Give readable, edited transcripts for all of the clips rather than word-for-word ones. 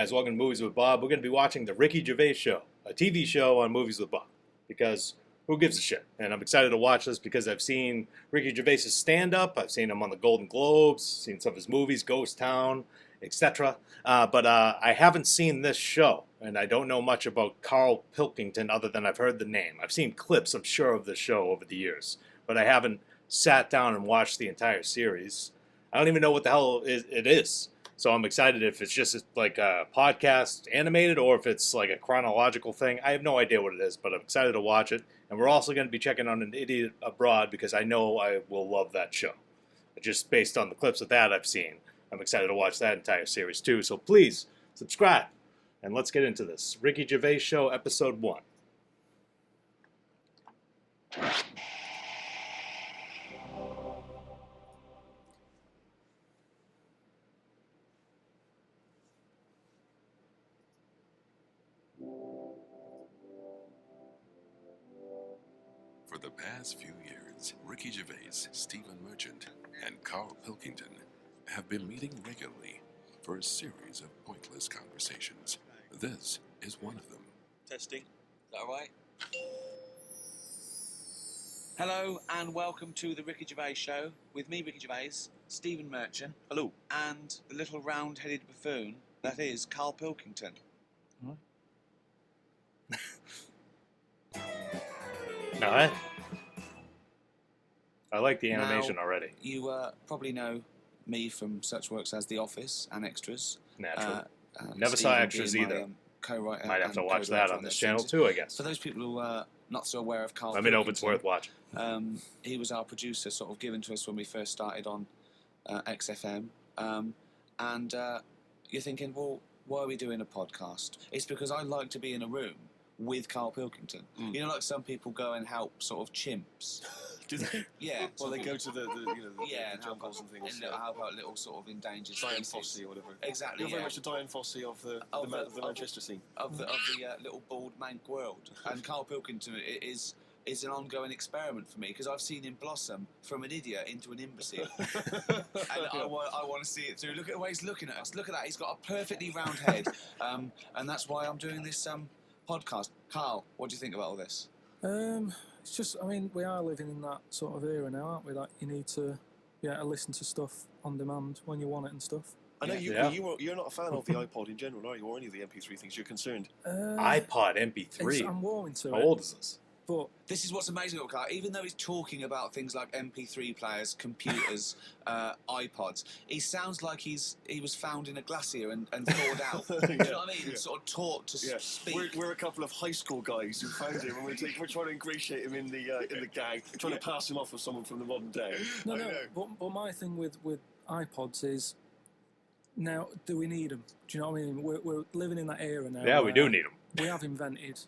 guys, welcome to Movies with Bob. We're going to be watching The Ricky Gervais Show, a TV show on Movies with Bob, because who gives a shit? And I'm excited to watch this because I've seen Ricky Gervais' stand-up, I've seen him on the Golden Globes, seen some of his movies, Ghost Town, etc. But I haven't seen this show, and I don't know much about Carl Pilkington other than I've heard the name. I've seen clips, I'm sure, of this show over the years, but I haven't sat down and watched the entire series. I don't even know what the hell it is. So I'm excited if it's just like a podcast animated or if it's like a chronological thing. I have no idea what it is, but I'm excited to watch it. And we're also going to be checking on An Idiot Abroad because I know I will love that show. Just based on the clips of that I've seen, I'm excited to watch that entire series too. So please subscribe and let's get into this. Ricky Gervais Show, Episode 1. For the past few years, Ricky Gervais, Stephen Merchant, and Carl Pilkington have been meeting regularly for a series of pointless conversations. This is one of them. Testing. Is that all right? Hello and welcome to the Ricky Gervais Show with me, Ricky Gervais, Stephen Merchant. Hello. And the little round-headed buffoon that is Carl Pilkington. No, I like the animation already. You probably know me from such works as The Office and Extras. Naturally. Never saw Extras either. Co-writer. Might have to watch that on this channel too, I guess. For those people who are not so aware of Carl Let me know if it's worth watching. He was our producer, sort of given to us when we first started on XFM. And you're thinking, well, why are we doing a podcast? It's because I like to be in a room with Carl Pilkington. You know, like some people go and help sort of chimps. Do they? Yeah. Well, they go to the and jungles and things. And help out little sort of endangered Diane species. Fossey or whatever. Exactly. You're very much the Diane Fossey of the Manchester scene. Of the little bald mank world. And Carl Pilkington is an ongoing experiment for me because I've seen him blossom from an idiot into an imbecile. And I want to see it through. Look at the way he's looking at us. Look at that. He's got a perfectly round head. And that's why I'm doing this podcast. Carl, what do you think about all this? It's just, I mean, we are living in that sort of era now, aren't we? Like, you need to be able to listen to stuff on demand when you want it and stuff. I know you're not a fan of the iPod in general, are you? Or any of the MP3 things. You're concerned. iPod MP3. I'm warming to it. How old is this? But this is what's amazing about Carl. Even though he's talking about things like MP3 players, computers, iPods, he sounds like he was found in a glacier and thawed out. Do you know what I mean? Yeah. Sort of taught to speak. We're a couple of high school guys who found him, and we're trying to ingratiate him in the gang, trying to pass him off as someone from the modern day. No. But my thing with iPods is, now, do we need them? Do you know what I mean? We're living in that era now. Yeah, we do need them. We have invented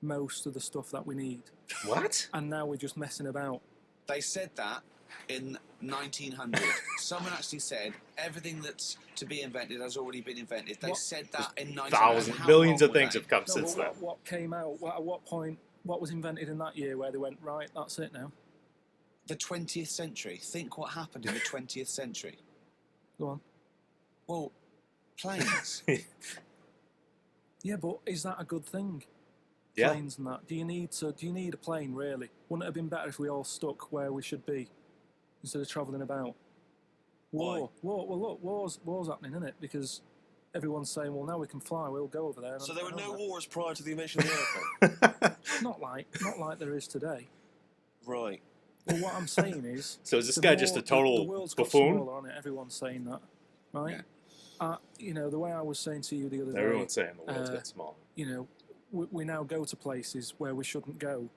most of the stuff that we need. What? And now we're just messing about. They said that in 1900. Someone actually said everything that's to be invented has already been invented. They said that in 1900. Thousands, billions of things have come since then. What came out? At what point? What was invented in that year where they went, right, that's it now? The 20th century. Think what happened in the 20th century. Go on. Well, planes. Yeah, but is that a good thing? Yeah. Planes and that. Do you need a plane, really? Wouldn't it have been better if we all stuck where we should be instead of travelling about? War. Well, look, war's happening, isn't it? Because everyone's saying, well, now we can fly, we'll go over there. So there were no wars prior to the invention of the airplane? Not like there is today. Right. Well, what I'm saying is... So is this guy just a total the world's got buffoon? smaller on it. Everyone's saying that, right? Yeah. You know, the way I was saying to you the other day... Everyone's saying the world's got smaller. You know, we now go to places where we shouldn't go.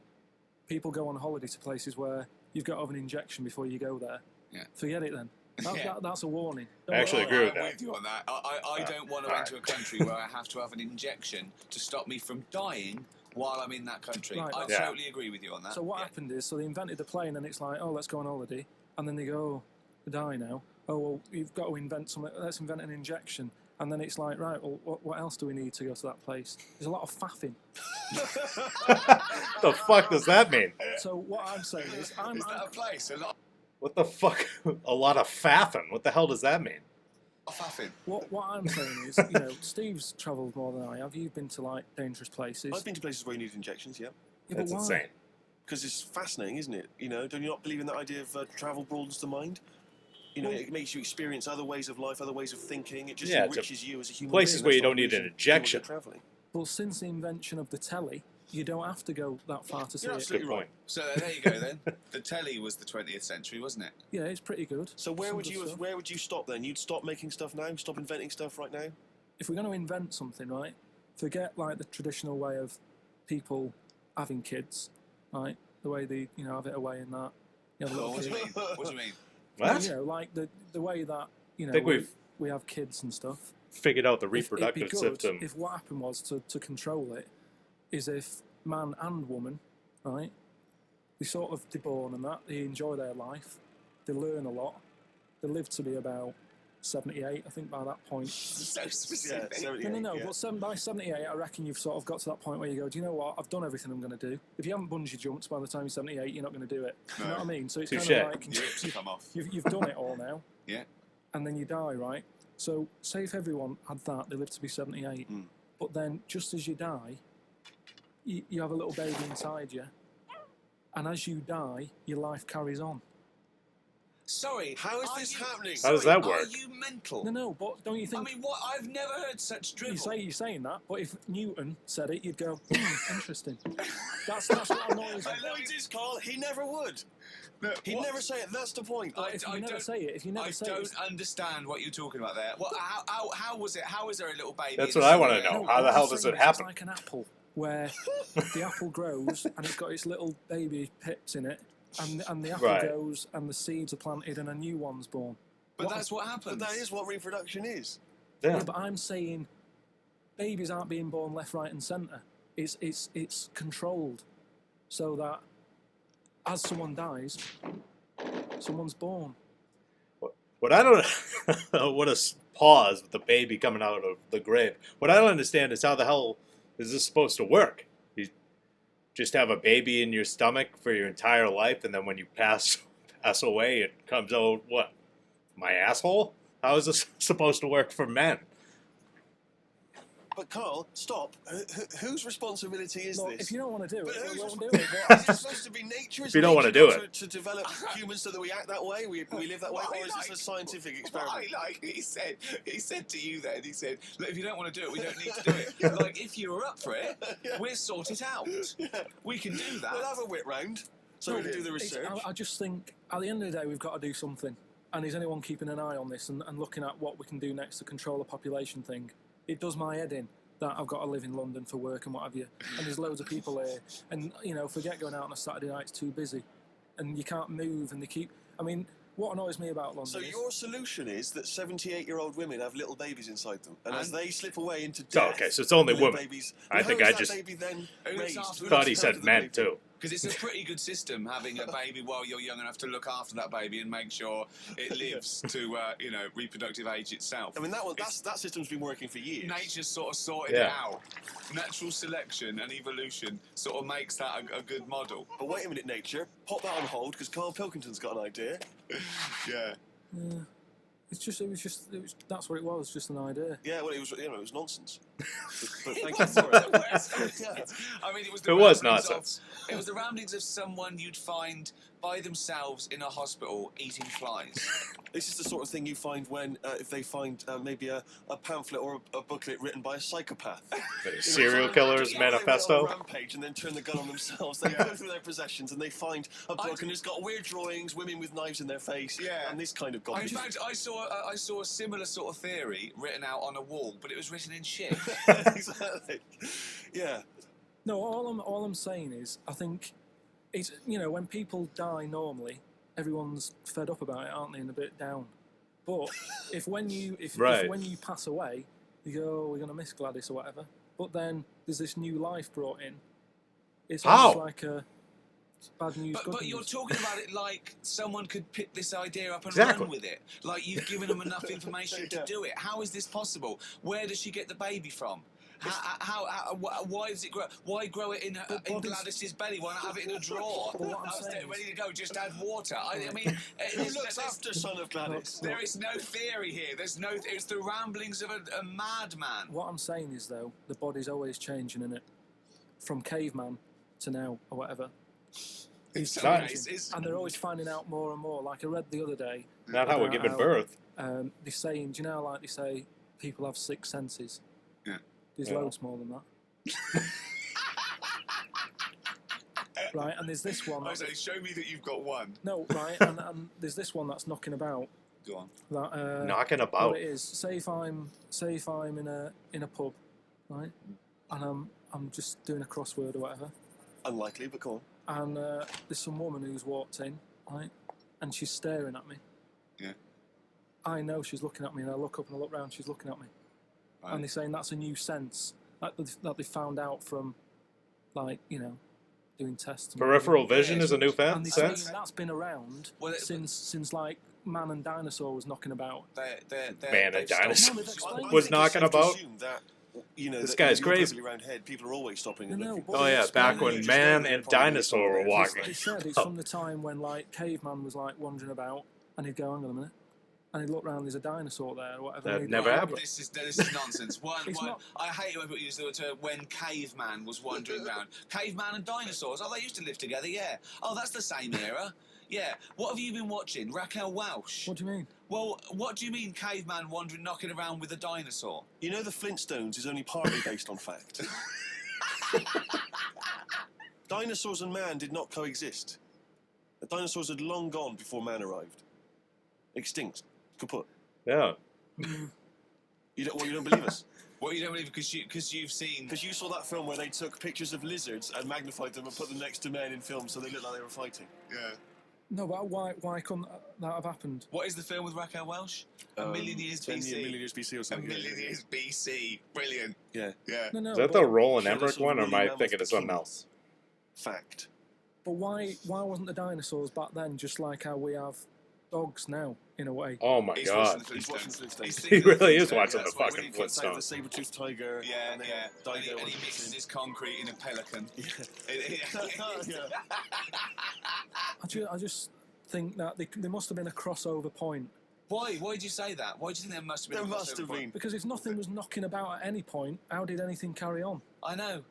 People go on holiday to places where you've got to have an injection before you go there. Yeah. Forget it then. That's a warning. I actually agree with I'm that. with you on that. I don't want to enter a country where I have to have an injection to stop me from dying while I'm in that country. Right. I totally agree with you on that. So what happened is, they invented the plane and it's like, oh, let's go on holiday. And then they go, oh, we die now. Oh, well, you've got to invent something. Let's invent an injection. And then it's like, right, well, what else do we need to go to that place? There's a lot of faffing. What the fuck does that mean? So what I'm saying is... Is that a place? What the fuck? A lot of faffing. What the hell does that mean? faffing. What I'm saying is, Steve's travelled more than I have. You've been to like dangerous places. I've been to places where you need injections, yeah. Yeah, That's but why? insane. Because it's fascinating, isn't it? Do you not believe in that idea of travel broadens the mind? It makes you experience other ways of life, other ways of thinking. It just Yeah, enriches you as a human places being. where you That's why don't need we an should injection. do travelling. Well, since the invention of the telly, you don't have to go that far to see You're it. absolutely Good right. point. So there you go then. The telly was the 20th century, wasn't it? Yeah, it's pretty good. So where Some would good you stuff. where would you stop then? You'd stop making stuff now? Stop inventing stuff right now? If we're going to invent something, right, forget like the traditional way of people having kids, right? The way they, have it away in that. You have a little What do kid. you mean? What do you mean? What? Like the way that, I think we have kids and stuff. figured out the It'd be reproductive good system. if what happened was to control it, is if man and woman, right, they're born and that, they enjoy their life, they learn a lot, they live to be about 78, I think, by that point. So Yeah, specific. 78, No, yeah. but by 78, I reckon you've sort of got to that point where you go, do you know what, I've done everything I'm going to do. If you haven't bungee jumped by the time you're 78, you're not going to do it. You know No. what I mean? So it's Touche. kind of like, Your lips come off. you've done it all now. Yeah. And then you die, right? So say if everyone had that, they live to be 78. Mm. But then just as you die, you have a little baby inside you. And as you die, your life carries on. Sorry. How is are this you- happening? How does sorry, that work? Are you mental? No, but don't you I think... mean, what? I've never heard such drivel. You're saying that, but if Newton said it, you'd go, interesting. That's what annoys me. I know it is, Carl. He never would. No, He'd what? never say it. That's the point. But if you never say it, I understand what you're talking about there. What? How was it? How is there a little baby? That's in what I the wanna cigarette? know. No, How the what hell I'm does saying it is happen? It's like an apple, where the apple grows and it's got its little baby pips in it, and the apple Right. goes and the seeds are planted and a new one's born. But that's what happens. But that is what reproduction is. Yeah. Yeah, but I'm saying babies aren't being born left, right, and centre. It's controlled, so that as someone dies, someone's born. What I don't what a pause with the baby coming out of the grave. What I don't understand is how the hell is this supposed to work? You just have a baby in your stomach for your entire life, and then when you pass away, it comes out what? My asshole? How is this supposed to work for men? But Carl, stop. Whose responsibility is Look, this? if you don't want to do But it, who's then don't do responsible? it. But Is it supposed to be nature? If you don't wanna do it. To develop humans so that we act that way, we live that way, What I or is this a like- scientific What experiment? I like, he said to you then, he said, look, if you don't want to do it, we don't need to do it. Like, if you're up for it, Yeah. we'll sort it out. We can do that. We'll have a whip round so we can do the research. I just think at the end of the day, we've got to do something. And is anyone keeping an eye on this and looking at what we can do next to control the population thing? It does my head in that I've got to live in London for work and what have you. And there's loads of people here. And, forget going out on a Saturday night, it's too busy. And you can't move and they keep... I mean, what annoys me about London So is... your solution is that 78-year-old women have little babies inside them, and as And- they slip away into So, death, okay, so it's only the little women. babies. I Well, think how I is that just baby then Who looks raised? after Who thought looks he after said the men baby? too. Because it's a pretty good system having a baby while you're young enough to look after that baby and make sure it lives to reproductive age itself. I mean, that system's been working for years. Nature's sort of sorted it Yeah. out. Natural selection and evolution sort of makes that a good model. But wait a minute, nature. Pop that on hold because Carl Pilkington's got an idea. Yeah. Yeah. That's what it was, just an idea. Yeah, well, it was nonsense. but thank you for it. Yeah. I mean, it was It was ramblings nonsense. It was the ramblings of someone you'd find by themselves in a hospital eating flies. This is the sort of thing you find when, if they find maybe a pamphlet or a booklet written by a psychopath. The serial killer's They went on manifesto. a rampage and then turn the gun on themselves. They go through their possessions and they find a book and it's got weird drawings, women with knives in their face, Yeah. and this kind of In garbage. fact, I saw a similar sort of theory written out on a wall, but it was written in shit. Exactly. Yeah. No, all I'm saying is, I think it's when people die normally, everyone's fed up about it, aren't they, and a bit down. But if when you Right. when you pass away, you go, oh, we're gonna miss Gladys or whatever. But then there's this new life brought in. It's How? almost like a bad news, good But news. you're talking about it like someone could pick this idea up and Exactly. run with it. Like you've given them enough information to Yeah. do it. How is this possible? Where does she get the baby from? Why does it grow? Why grow it in Gladys's belly? Why not have it in a drawer? But what I'm saying Ready to go, just add water. I mean, Who looks after Son of Gladys? there is no theory here. There's no. It's the ramblings of a madman. What I'm saying is, though, the body's always changing, innit? From caveman to now, or whatever. It's not- changing. And they're always finding out more and more. Like I read the other day, Not how we're giving how- birth. they're saying, do you know, like they say, people have 6 senses. Yeah. There's Yeah. loads more than that. Right, and there's this one. I say, show me that you've got one. No, right, and there's this one that's knocking about. Go on. That, Knocking what about. it is. Say if I'm in a pub, right, and I'm just doing a crossword or whatever, Unlikely, but go on. and there's some woman who's walked in, right, and she's staring at me. Yeah. I know she's looking at me, and I look up and I look round, she's looking at me, Right. and they're saying that's a new sense that they found out from, like, you know, doing tests. and Peripheral whatever. vision is a new And they're saying sense. that's been around Well, since like man and dinosaur was knocking about. Man, a dinosaur. No, they've explained Was it. knocking about? That, you know, This that guy's if you're crazy. perfectly round head, people are always stopping and No, looking. but Oh yeah, back when Just man go and there, probably dinosaur were somewhere. walking. They said it's Oh. from the time when like caveman was like wandering about, and he'd go, hang on a minute, and he'd look round, there's a dinosaur there or whatever. That and he'd never go, happened. This is nonsense. It's not- I hate it when people use the term when caveman was wandering around. Caveman and dinosaurs. Oh, they used to live together. Yeah. Oh, that's the same era. Yeah. What have you been watching? Raquel Welch. What do you mean? Well, what do you mean caveman wandering, knocking around with a dinosaur? You know, the Flintstones is only partly based on fact. Dinosaurs and man did not coexist. The dinosaurs had long gone before man arrived. Extinct. Kaput. Yeah. You don't believe us? What, you don't believe because you've seen... Because you saw that film where they took pictures of lizards and magnified them and put them next to men in films so they looked like they were fighting. Yeah. No, but why couldn't that have happened? What is the film with Raquel Welch? A Million Years 10 BC. million years BC or A something. Million Years BC. Brilliant. Yeah. Yeah. No, Is that but, the Roland Sure, Emmerich that's a one, or am I really thinking of something mammoth else? Fact. but why wasn't the dinosaurs back then just like how we have dogs now in a way? Oh my He's god. watching the He's watching Flintstones. the Flintstones. He's He thinking of really is Flintstones, watching yeah, the that's why fucking we- Flintstones. Save the Flintstones. saber-toothed tiger. Yeah, and then yeah. Dido And he and mixes his concrete in a pelican. Yeah. I just think that there must have been a crossover point, Why? Why did you say that? Why do you think there must have been? There a must crossover have point? been. because if nothing was knocking about at any point, how did anything carry on? I know.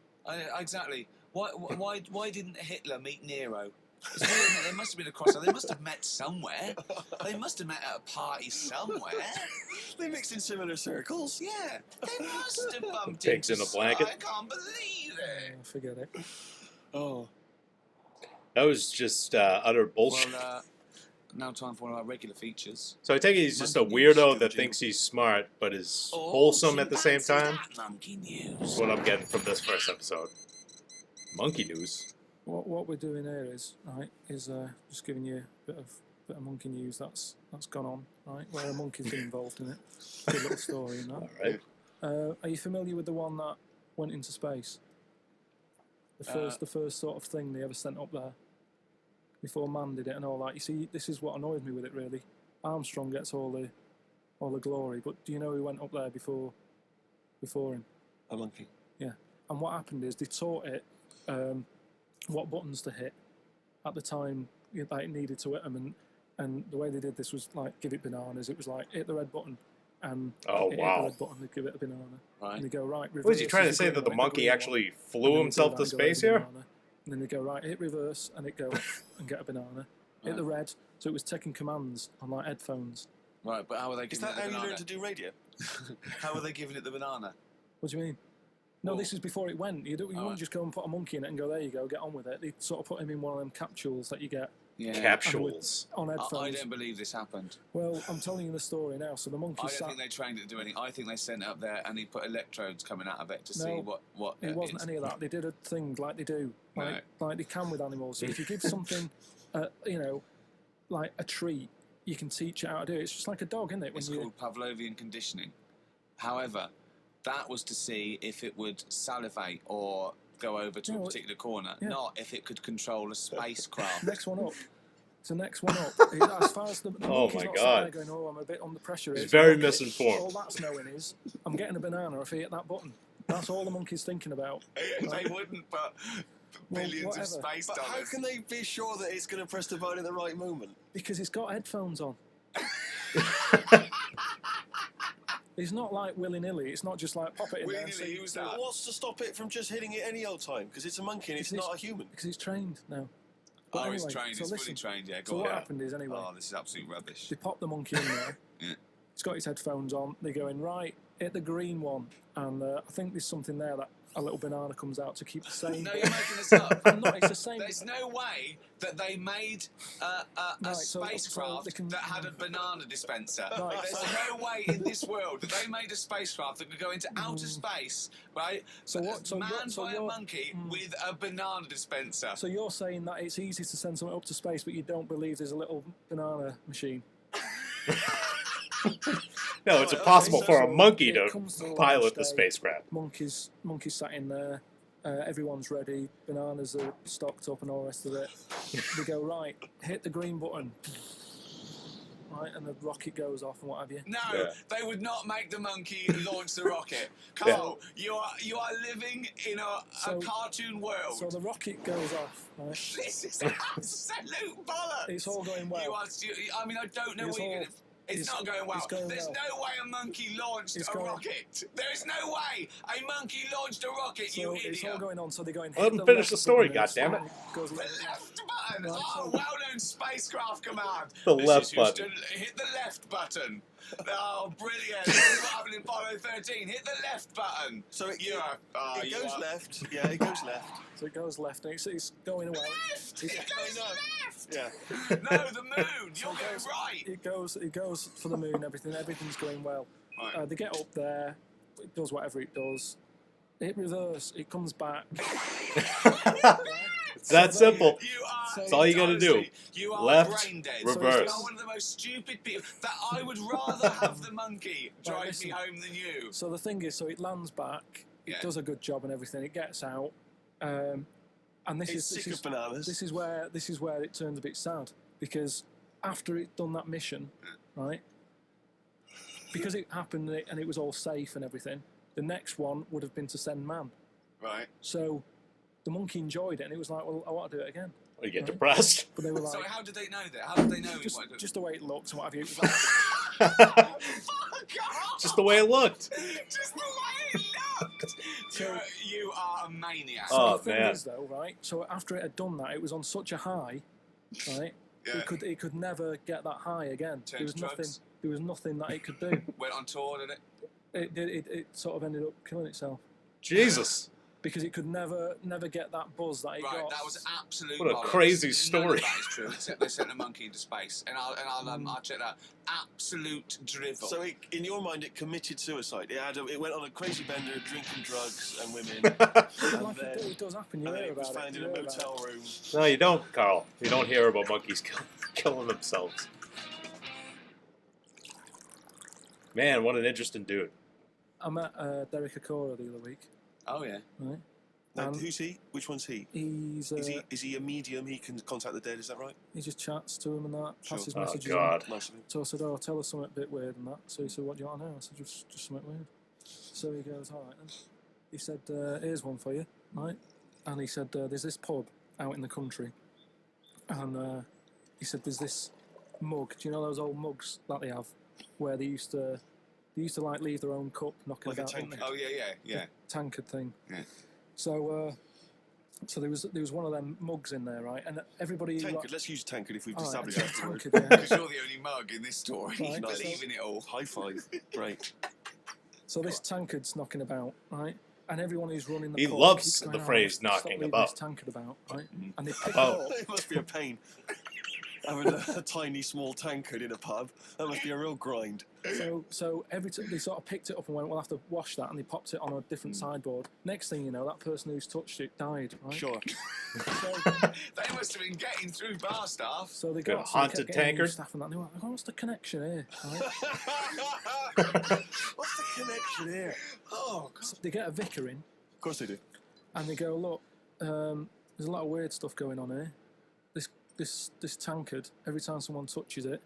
Exactly. Why didn't Hitler meet Nero? It's weird, isn't it? There must have been a crossover. They must have met somewhere. They must have met at a party somewhere. They mixed in similar circles. Yeah, they must have bumped Pigs into in a blanket. I can't believe it. Forget it. Oh. That was just utter bullshit. Well, now time for one of our regular features. So I take it he's just a Monkey news, weirdo that Scooby-Doo. thinks he's smart, but is Oh, wholesome at the same fancy time. that monkey news. That's what I'm getting from this first episode. Monkey news. What we're doing here is just giving you a bit of monkey news that's gone on, right? Where a monkey's been involved in it. Good little story in that. All right. Are you familiar with the one that went into space? The first sort of thing they ever sent up there before man did it and all that. You see, this is what annoys me with it really. Armstrong gets all the glory, but do you know who went up there before him? A monkey. Yeah. And what happened is they taught it what buttons to hit at the time that it needed to hit them, and the way they did this was like give it bananas. It was like hit the red button, and Oh, hit wow. the red button, they'd give it a banana. Right. And they go right. What is he reverse trying to is say, green that the one, monkey green one. actually And flew then himself they'd to go, space "Right, here? banana." And then they go right, hit reverse, and it go and get a banana. Hit the red, so it was taking commands on like headphones. Right, but how are they Is giving that it the how you banana? learn to do radio? How are they giving it the banana? What do you mean? No, Well- this is before it went. You wouldn't Alright. just go and put a monkey in it and go, there you go, get on with it. They sort of put him in one of them capsules that you get Yeah. Capsules. on I headphones. don't believe this happened. Well, I'm telling you the story now. So the monkey I sat. don't think they trained it to do anything. I think they sent it up there and he put electrodes coming out of it to see No, what. It wasn't any of that. They did a thing like they do, like they can with animals. So if you give something, like a treat, you can teach it how to do it. It's just like a dog, isn't it? It's called Pavlovian conditioning. However, that was to see if it would salivate or go over to No, a particular corner, yeah. not if it could control a spacecraft. Next one up. It's the next one up. As far as the Oh monkey's my not God. sat there going, oh, I'm a bit under pressure. He's It's very like, misinformed. All that's knowing is, I'm getting a banana if I hit that button. That's all the monkey's thinking about. They wouldn't put billions of whatever. space But dollars. how can they be sure that it's going to press the button at the right moment? Because he's got headphones on. It's not like willy-nilly. It's not just like pop it in there. Willy-nilly, who's So that? what's to stop it from just hitting it any old time? Because it's a monkey and it's Because not a human. Because he's trained now. Oh, But he's anyway, trained. so He's listen. fully trained. Yeah, So go what on. happened is, anyway, Oh, this is absolute rubbish. they pop the monkey in there. Yeah. He's got his headphones on. They're going, right, hit the green one. And I think there's something there that a little banana comes out to keep the same. No, you're making this up. I'm not, it's the same. There's no way that they made a Right, so spacecraft they can- that had a banana dispenser. Right, There's so- no way in this world that they made a spacecraft that could go into outer space, right? So what- so you're- manned so by a you're- monkey with a banana dispenser. So you're saying that it's easy to send something up to space, but you don't believe there's a little banana machine? No, it's Right, impossible okay, for a so monkey it to comes to the pilot launch the day. spacecraft. Monkeys sat in there. Everyone's ready. Bananas are stocked up and all the rest of it. They go, right, hit the green button. Right, and the rocket goes off and what have you. No, Yeah. they would not make the monkey launch the rocket. Carl, you are living in a So- cartoon world. So the rocket goes off. Right? This is absolute bollocks. It's all going well. I mean, I don't know It's what you're all- going to... It's it's- not going well. it's going There's well. no way a monkey launched It's a going- rocket. There is no way a monkey launched a rocket, So you it's all idiot. going on. So they're going. Let hit them the finish left the story, button, goddammit. and it goes The left. left button. Right, Oh, so- well-known spacecraft command. The This left is Houston. button. Hit the left button. Oh, brilliant. This is what happened in Apollo 13. Hit the left button. So it, You are... Oh, it you goes are- left. Yeah, it goes left. So it goes left, and it's going away. Left! It goes left! Yeah. No, the moon. You're it going goes- right. It goes for the moon. Everything's going well. Right. They get up there. It does whatever it does. It reverse. It comes back. It's that simple. You are... That's all you gotta do. honestly, You are Left, brain dead. reverse. You are one of the most stupid people. That I would rather have the monkey drive listen. me home than you. So the thing is, so it lands back. Yeah. It does a good job and everything. It gets out. And this It's is sick of bananas. this is where it turns a bit sad, because after it done that mission, right? Because it happened and it was all safe and everything. The next one would have been to send man. Right. So the monkey enjoyed it, and it was like, well, I want to do it again. You get Right. depressed. But they were So like, how did they know that? How did they know he wanted to... just the way it looked and what have you. It was like, Fuck off! Just the way it looked. Just the way it looked. You are a maniac. Oh, the thing man. is, though, right? So after it had done that, it was on such a high, right? Yeah. It could never get that high again. Turn There was to nothing. drugs? There was nothing that it could do. Went on tour, did it? It sort of ended up killing itself Jesus. because it could never get that buzz that it Right, got. that was absolute. What a bollocks. crazy None story. of that is true. Except they sent a monkey into space, and I'll check that. Absolute drivel. So in your mind, it committed suicide. It went on a crazy bender, drinking drugs and women. Like then- it does happen. You and then hear it was about found it. in you a hear about motel it. room. No, you don't, Carl. You don't hear about monkeys killing themselves. Man, what an interesting dude. I met Derek Akora the other week. oh yeah. Right? Now, Um, who's he? Which one's he? He's Is he a medium? He can contact the dead. Is that right? he just chats to him and that, Sure. passes Oh, messages. God. On. Nice of him. So I said, "Oh, tell us something a bit weird and that." So he said, "What do you want to know?" I said, "Just something weird." So he goes, "All right." Then. He said, "Here's one for you, right?" And he said, "There's this pub out in the country, and he said there's this mug. Do you know those old mugs that they have, where they used to like leave their own cup knocking Like a about, didn't tankard. they? Oh yeah. Tankard thing." Yeah. So there was one of them mugs in there, right? And everybody. Tankard. Let's use tankard if we've All right, established that's the word. tankard, yeah. Because you're the only mug in this story. Right, You so- believe in it all. High five. Great. So this tankard's knocking about, right? And everyone who's running the He pub loves keeps the going, phrase stop knocking leaving about. This tankard about, right? And they pick About. it up. It must be a pain. Having a tiny, small tankard in a pub. That must be a real grind. So every time they sort of picked it up and went, "We'll have to wash that," and they popped it on a different sideboard. Next thing you know, that person who's touched it died, right? Sure. So, They must have been getting through bar staff. so they Got a got so they haunted kept getting new tankard? staff and that. And they were like, "Oh, what's the connection here?" Right? What's the connection here? Oh, So they get a vicar in, Of course they do. and they go, "Look, there's a lot of weird stuff going on here. This tankard, every time someone touches it,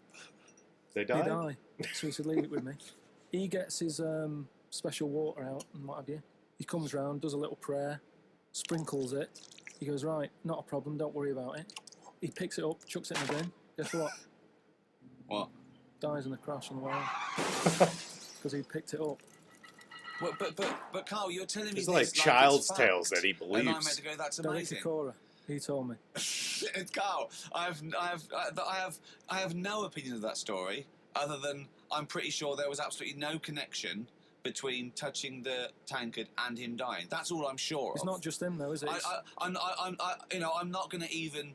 They they died? die." So he said, "Leave it with me." He gets his special water out and what have you. He comes round, does a little prayer, sprinkles it. He goes, right, not a problem, don't worry about it. He picks it up, chucks it in the bin. Guess what? What? Dies in a crash on the way home. Because he picked it up. Well, but Carl, you're telling me It's this like it's child's fact, tales that he and I'm believes. meant to go, that's Derek amazing. Cora, he told me. Carl, I have no opinion of that story other than I'm pretty sure there was absolutely no connection between touching the tankard and him dying. That's all I'm sure It's of. not just him, though, is it? I'm not going to even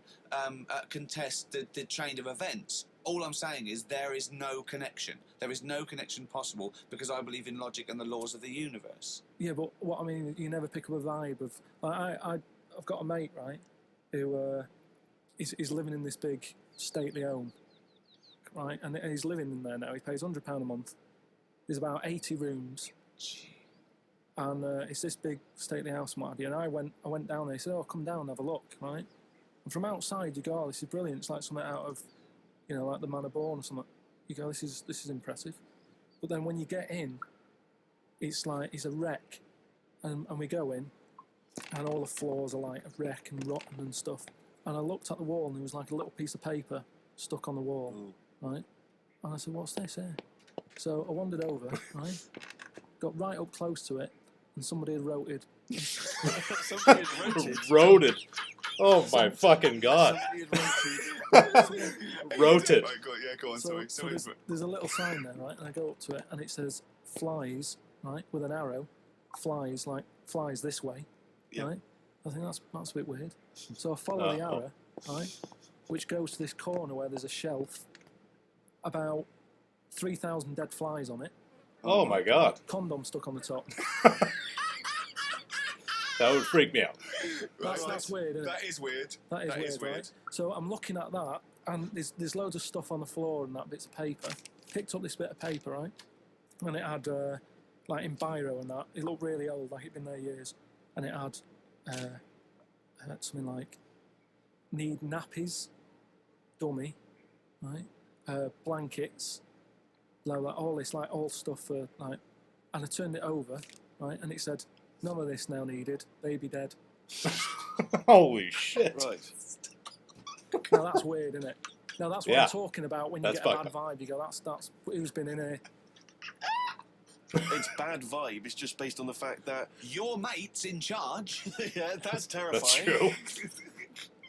contest the chain of events. All I'm saying is there is no connection. There is no connection possible because I believe in logic and the laws of the universe. Yeah, but what I mean, you never pick up a vibe of. I've got a mate, right, who is living in this big stately home, right, and he's living in there now. He pays £100 a month. There's about 80 rooms, and it's this big stately house, and what have you. And I went down there. He said, "Oh, come down and have a look," right? And from outside, you go, "Oh, this is brilliant. It's like something out of, like the Man of Born or something." You go, "This is impressive." But then when you get in, it's like it's a wreck, and we go in, and all the floors are like a wreck and rotten and stuff. And I looked at the wall, and there was like a little piece of paper stuck on the wall, right? And I said, "What's this here?" So I wandered over, right? Got right up close to it, and somebody had wrote it. Somebody had wrote it. Wrote it. Oh my fucking god. Wrote it. Right, go on, So there's a little sign there, right? And I go up to it, and it says "flies," right, with an arrow. Flies this way, Yep. right? I think that's a bit weird. So I follow the arrow, right, which goes to this corner where there's a shelf, about 3,000 dead flies on it. Oh my god. Condom stuck on the top. That would freak me out. That's weird, isn't it? That is weird. That is weird, right? So I'm looking at that, and there's loads of stuff on the floor and that bits of paper. Picked up this bit of paper, right? And it had, like in biro and that, it looked really old, like it'd been there years. And it had something like, need nappies, dummy, right? Blankets, like all this, like all stuff for, like, and I turned it over, right? And it said, none of this now needed, baby dead. Holy shit. Right. Now that's weird, isn't it? Now that's what Yeah. I'm talking about when you That's get a fucked bad vibe. You go, that's who's been in here. It's bad vibe. It's just based on the fact that Your mate's in charge. yeah, that's terrifying. That's true.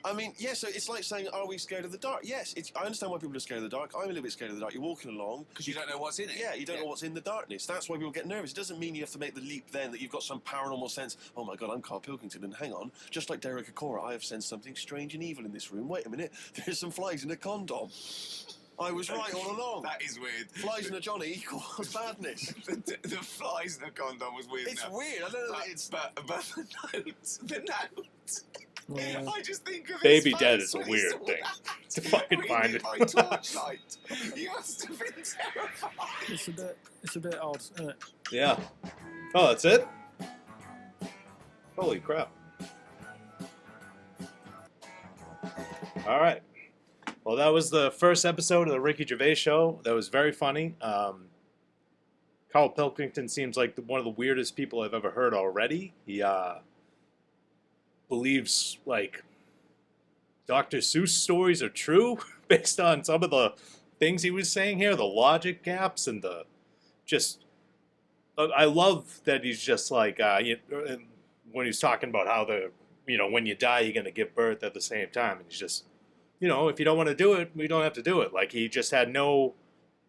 I mean, yeah, so it's like saying, are we scared of the dark? Yes, I understand why people are scared of the dark. I'm a little bit scared of the dark. You're walking along. Because you don't know what's in it. Yeah, you don't know what's in the darkness. That's why people get nervous. It doesn't mean you have to make the leap then that you've got some paranormal sense. Oh my God, I'm Carl Pilkington, and hang on, just like Derek Acora, I have sensed something strange and evil in this room. Wait a minute, there's some flies in a condom. I was right all along. That is weird. Flies in a Johnny equals badness. The flies in the condom was weird. It's now. weird. I don't know. It's But the note. Yeah. I just think of Baby his dead face is a when he weird saw thing that. to fucking Reading find it. by torchlight. You must have been terrified. It's a bit odd, isn't it? Yeah. Oh, that's it? Holy crap. All right. Well, that was the first episode of the Ricky Gervais Show. That was very funny. Carl Pilkington seems like one of the weirdest people I've ever heard already. He believes, like, Dr. Seuss stories are true based on some of the things he was saying here, the logic gaps and the just... I love that he's just like, when he's talking about how when you die, you're going to give birth at the same time. And he's just, if you don't want to do it, we don't have to do it. Like, he just had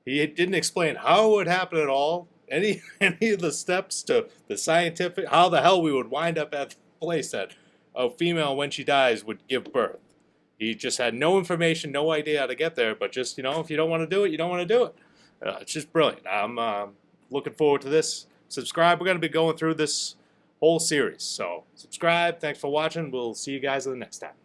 he didn't explain how it would happen at all. Any of the steps to the scientific, how the hell we would wind up at the place that a female, when she dies, would give birth. He just had no information, no idea how to get there, but just, if you don't want to do it, you don't want to do it. It's just brilliant. I'm looking forward to this. Subscribe. We're going to be going through this whole series. So subscribe. Thanks for watching. We'll see you guys the next time.